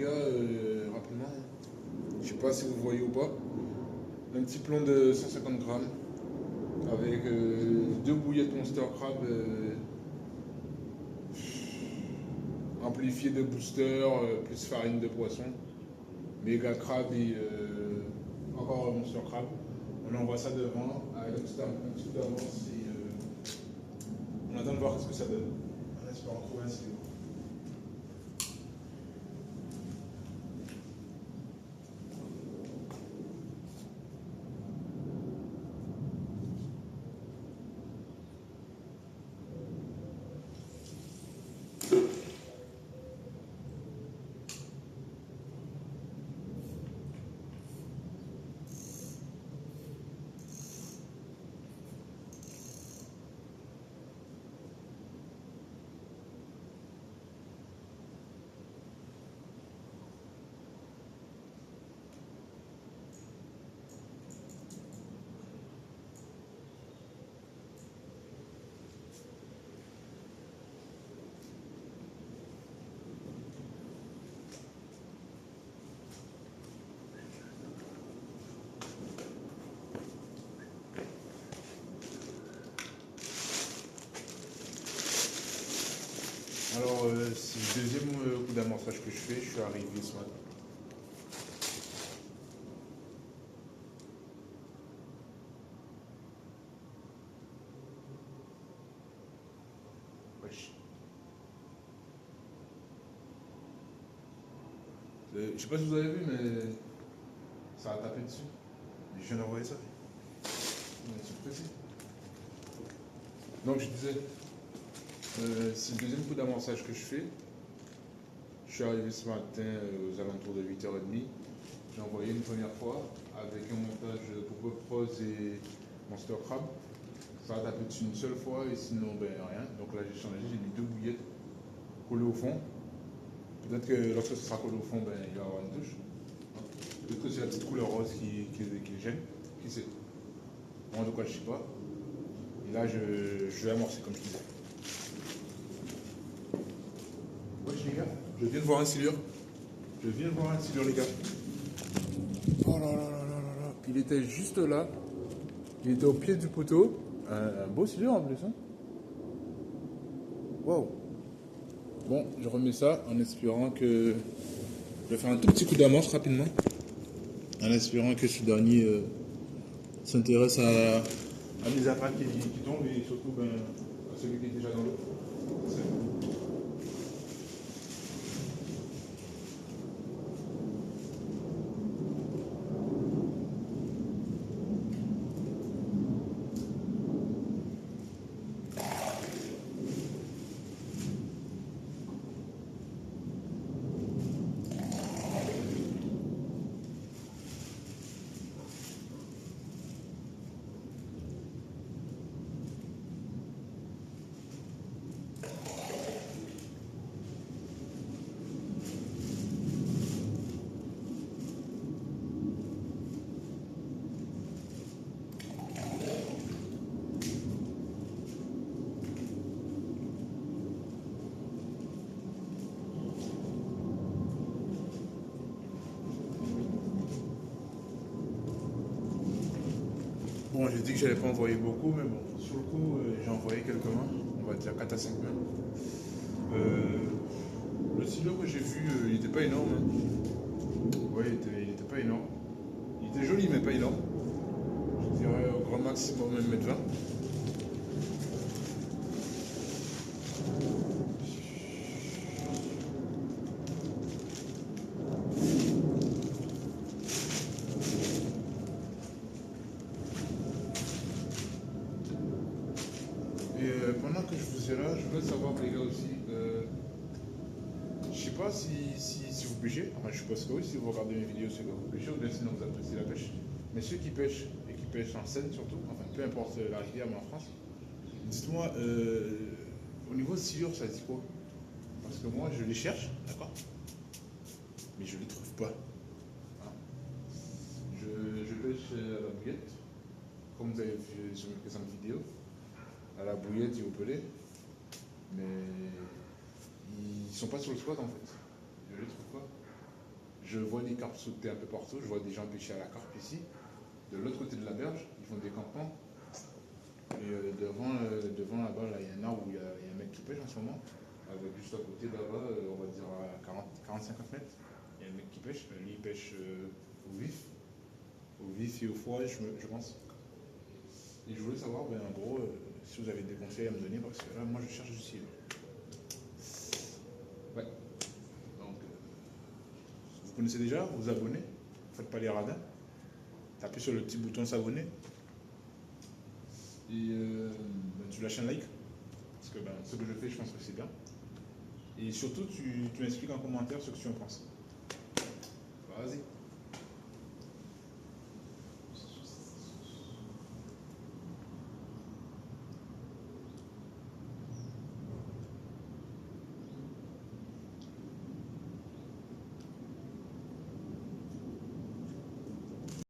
gars, rapidement, je sais pas si vous voyez ou pas, un petit plomb de 150 grammes avec deux bouillettes Monster Crab amplifiées de booster plus farine de poisson, méga crabe et encore Monster Crab. On envoie ça devant avec un petit peu d'avance et on attend de voir ce que ça donne. En espérant trouver un stylo. Alors, c'est le deuxième coup d'amorçage que je fais. Je suis arrivé ce matin. Wesh. Je sais pas si vous avez vu, mais ça a tapé dessus. Je viens d'envoyer ça. Je suis pressé. Donc, je disais, c'est le deuxième coup d'amorçage que je fais. Je suis arrivé ce matin aux alentours de 8h30. J'ai envoyé une première fois avec un montage pour Bob Rose et Monster Crab. Ça a tapé dessus une seule fois et sinon ben rien. Donc là j'ai changé, j'ai mis deux bouillettes collées au fond. Peut-être que lorsque ce sera collé au fond, ben, il va y avoir une touche. Peut-être que c'est la petite couleur rose qui gêne. Qui sait? Moi en tout cas je sais pas. Et là je vais amorcer comme je disais. Wesh les gars, je viens de voir un silure. Je viens de voir un silure les gars. Oh là là là là là là. Il était juste là. Il était au pied du poteau. Un beau silure en plus. Hein. Wow. Bon, je remets ça en espérant que... Je vais faire un tout petit coup d'amorce rapidement. En espérant que ce dernier s'intéresse à mes attaques qui tombent et surtout ben, à celui qui est déjà dans l'eau. Bon, j'ai dit que j'allais pas envoyer beaucoup, mais bon, sur le coup, j'ai envoyé quelques mains, on va dire 4 à 5 mains. Le silo que j'ai vu, il était pas énorme. Hein. Ouais, il était pas énorme. Il était joli, mais pas énorme. Je dirais au grand maximum 1m20. Et pendant que je vous ai là, je voulais savoir les gars aussi, je sais pas si vous pêchez, enfin je suppose que oui, si vous regardez mes vidéos c'est que vous pêchez ou bien sinon vous appréciez la pêche. Mais ceux qui pêchent et qui pêchent en Seine surtout, enfin peu importe la rivière mais en France, dites-moi au niveau de silure ça dit quoi? Parce que moi je les cherche, d'accord? Mais je les trouve pas. Hein. Je pêche à la bouillette, comme vous avez vu sur mes précédentes vidéos, à la bouillette et au pelé, mais ils sont pas sur le spot en fait. Je les trouve pas. Je vois des carpes sauter un peu partout, je vois des gens pêcher à la carpe ici. De l'autre côté de la berge, ils font des campements. Et devant là-bas, là, il y a un arbre où il y a un mec qui pêche en ce moment. Avec juste à côté là-bas, on va dire à 40-50 mètres, il y a un mec qui pêche. Lui, il pêche au vif. Au vif et au froid, je pense. Et je voulais savoir, ben, en gros, si vous avez des conseils à me donner, parce que là, moi, je cherche du ciel. Ouais. Donc, vous connaissez déjà, vous abonnez, ne faites pas les radins. Tapez sur le petit bouton s'abonner. Et ben, tu lâches un like. Parce que ben, ce que je fais, je pense que c'est bien. Et surtout, tu m'expliques en commentaire ce que tu en penses. Vas-y.